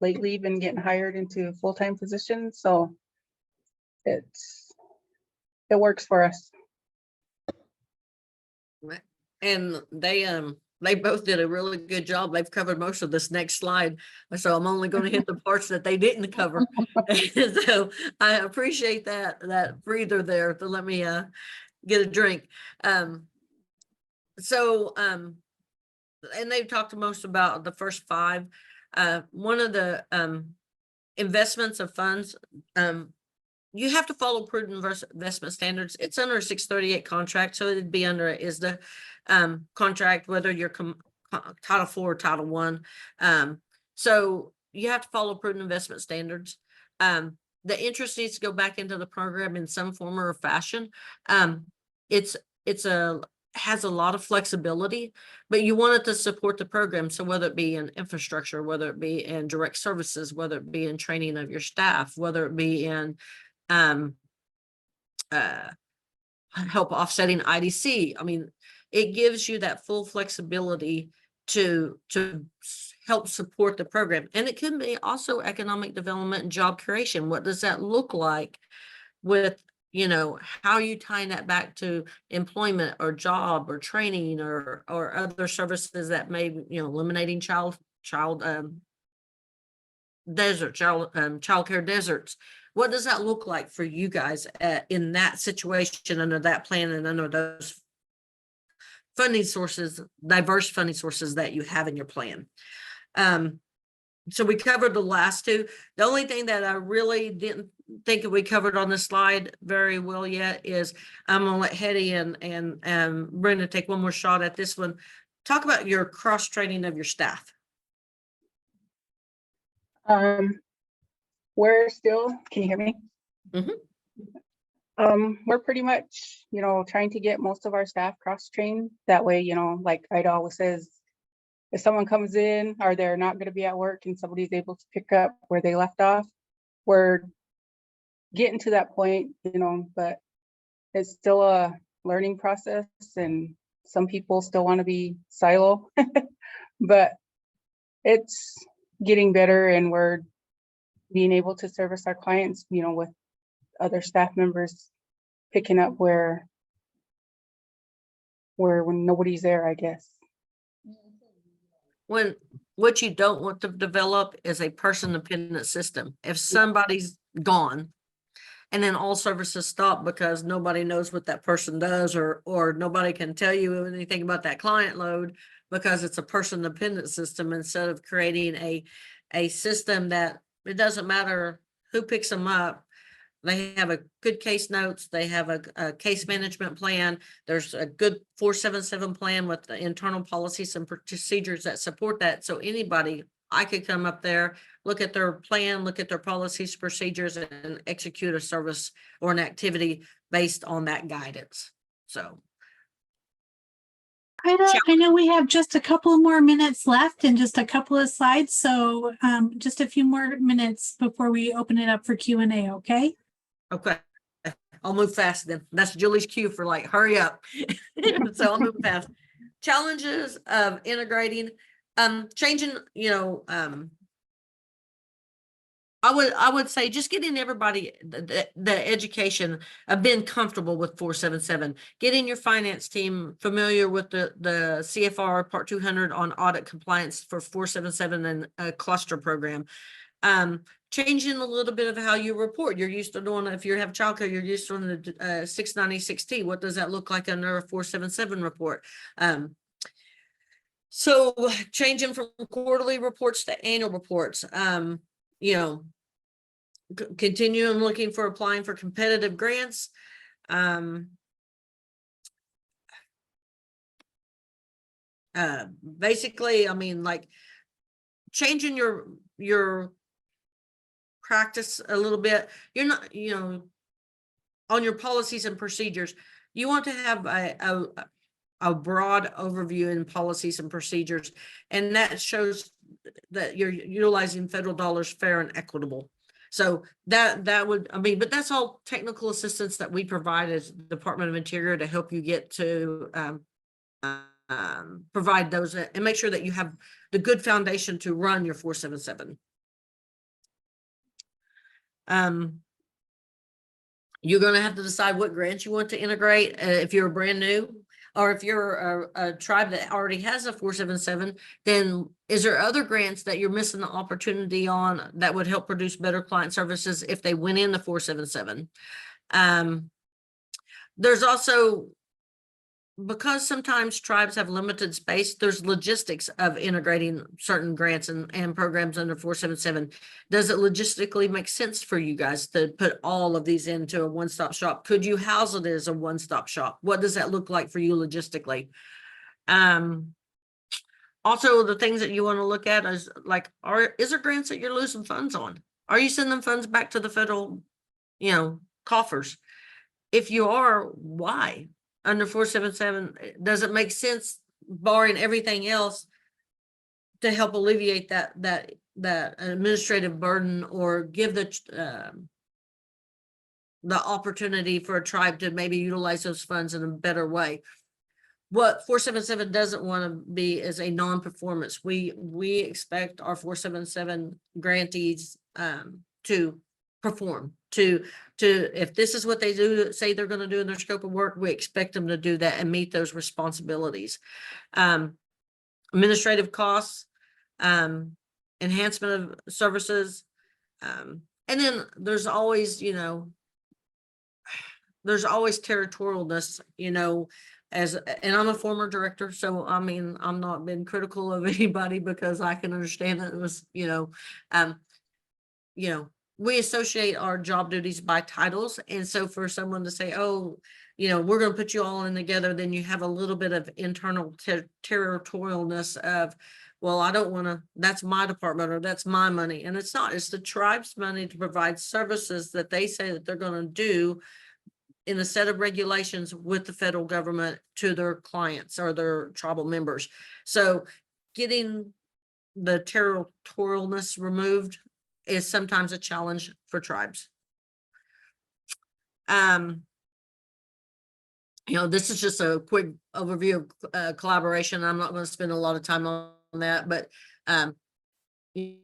lately been getting hired into full-time positions. So it works for us. And they both did a really good job. They've covered most of this next slide. So I'm only going to hit the parts that they didn't cover. So I appreciate that breather there to let me get a drink. And they've talked most about the first 5. One of the investments of funds, you have to follow prudent investment standards. It's under a 638 contract, so it'd be under ISDA contract, whether you're Title 4 or Title I. So you have to follow prudent investment standards. The interest needs to go back into the program in some form or fashion. Has a lot of flexibility, but you want it to support the program. So whether it be in infrastructure, whether it be in direct services, whether it be in training of your staff, whether it be in help offsetting IDC. I mean, it gives you that full flexibility to help support the program. And it can be also economic development and job creation. What does that look like with, how are you tying that back to employment or job or training or other services that may, eliminating child childcare deserts. What does that look like for you guys in that situation, under that plan, and under those funding sources, diverse funding sources that you have in your plan. So we covered the last two. The only thing that I really didn't think that we covered on this slide very well yet is I'm gonna let Hetty and Brenda take one more shot at this one. Talk about your cross training of your staff. We're still, can you hear me? Mhm. We're pretty much, trying to get most of our staff cross-trained. That way, like Ida always says, if someone comes in or they're not gonna be at work and somebody's able to pick up where they left off, we're getting to that point, but it's still a learning process and some people still want to be silo, but it's getting better and we're being able to service our clients, with other staff members picking up where when nobody's there, I guess. When what you don't want to develop is a person-dependent system. If somebody's gone and then all services stop because nobody knows what that person does, or nobody can tell you anything about that client load because it's a person-dependent system, instead of creating a system that it doesn't matter who picks them up. They have a good case notes. They have a case management plan. There's a good 477 plan with the internal policies and procedures that support that. So anybody, I could come up there, look at their plan, look at their policies, procedures, and execute a service or an activity based on that guidance. So. I know we have just a couple more minutes left and just a couple of slides. So just a few more minutes before we open it up for Q&A, okay? Okay, I'll move fast then. That's Julie's cue for like, hurry up. So I'll move fast. Challenges of integrating, changing, I would say just getting everybody the education of being comfortable with 477, getting your finance team familiar with the CFR Part 200 on audit compliance for 477 and a cluster program. Changing a little bit of how you report. You're used to doing, if you have childcare, you're used to doing the 696T. What does that look like under a 477 report? So changing from quarterly reports to annual reports, continuing looking for applying for competitive grants. Basically, I mean, like changing your practice a little bit. You're not, on your policies and procedures, you want to have a broad overview in policies and procedures, and that shows that you're utilizing federal dollars fair and equitable. So that would, I mean, but that's all technical assistance that we provide as Department of Interior to help you get to provide those and make sure that you have the good foundation to run your 477. You're going to have to decide what grants you want to integrate. If you're brand new, or if you're a tribe that already has a 477, then is there other grants that you're missing the opportunity on that would help produce better client services if they went in the 477? There's also, because sometimes tribes have limited space, there's logistics of integrating certain grants and programs under 477. Does it logistically make sense for you guys to put all of these into a one-stop shop? Could you house it as a one-stop shop? What does that look like for you logistically? Also, the things that you want to look at is like, is there grants that you're losing funds on? Are you sending funds back to the federal, coffers? If you are, why? Under 477, does it make sense, barring everything else, to help alleviate that administrative burden, or give the opportunity for a tribe to maybe utilize those funds in a better way? What 477 doesn't want to be is a non-performance. We expect our 477 grantees to perform, to if this is what they do, say they're going to do in their scope of work, we expect them to do that and meet those responsibilities. Administrative costs, enhancement of services, and then there's always, there's always territorialness, and I'm a former director, so I mean, I'm not been critical of anybody because I can understand that it was, we associate our job duties by titles. And so for someone to say, oh, we're going to put you all in together, then you have a little bit of internal territorialness of, well, I don't want to, that's my department or that's my money. And it's not, it's the tribe's money to provide services that they say that they're going to do in a set of regulations with the federal government to their clients or their tribal members. So getting the territorialness removed is sometimes a challenge for tribes. This is just a quick overview of collaboration. I'm not going to spend a lot of time on that, but we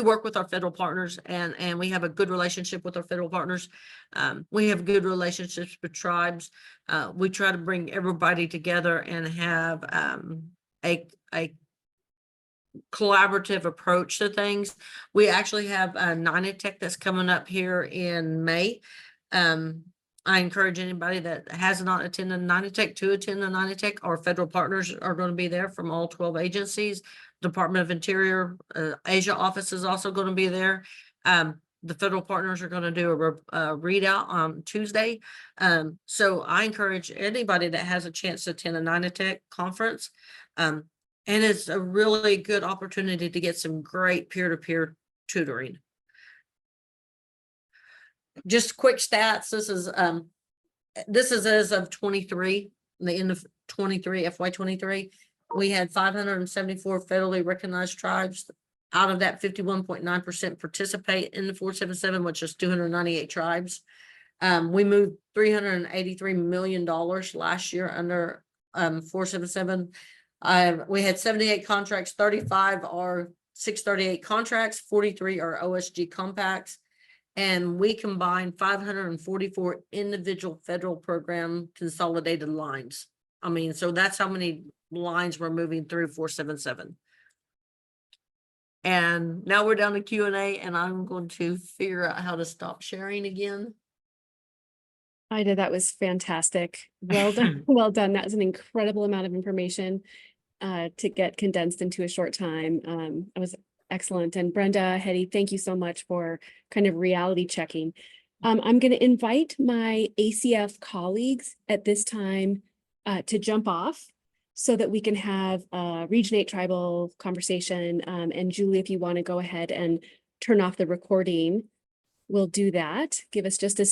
work with our federal partners and we have a good relationship with our federal partners. We have good relationships with tribes. We try to bring everybody together and have a collaborative approach to things. We actually have a NINATEC that's coming up here in May. I encourage anybody that has not attended NINATEC to attend the NINATEC. Our federal partners are going to be there from all 12 agencies. Department of Interior, Asia office is also going to be there. The federal partners are going to do a readout on Tuesday. So I encourage anybody that has a chance to attend a NINATEC conference. And it's a really good opportunity to get some great peer-to-peer tutoring. Just quick stats. This is as of 23, the end of 23, FY23. We had 574 federally recognized tribes. Out of that, 51.9% participate in the 477, which is 298 tribes. We moved $383 million last year under 477. We had 78 contracts, 35 are 638 contracts, 43 are OSG compacts, and we combined 544 individual federal program consolidated lines. I mean, so that's how many lines we're moving through 477. And now we're down to Q&A, and I'm going to figure out how to stop sharing again. Ida, that was fantastic. Well done. Well done. That was an incredible amount of information to get condensed into a short time. It was excellent. And Brenda, Hetty, thank you so much for kind of reality checking. I'm going to invite my ACF colleagues at this time to jump off so that we can have a Region 8 tribal conversation. And Julie, if you want to go ahead and turn off the recording, we'll do that. Give us just a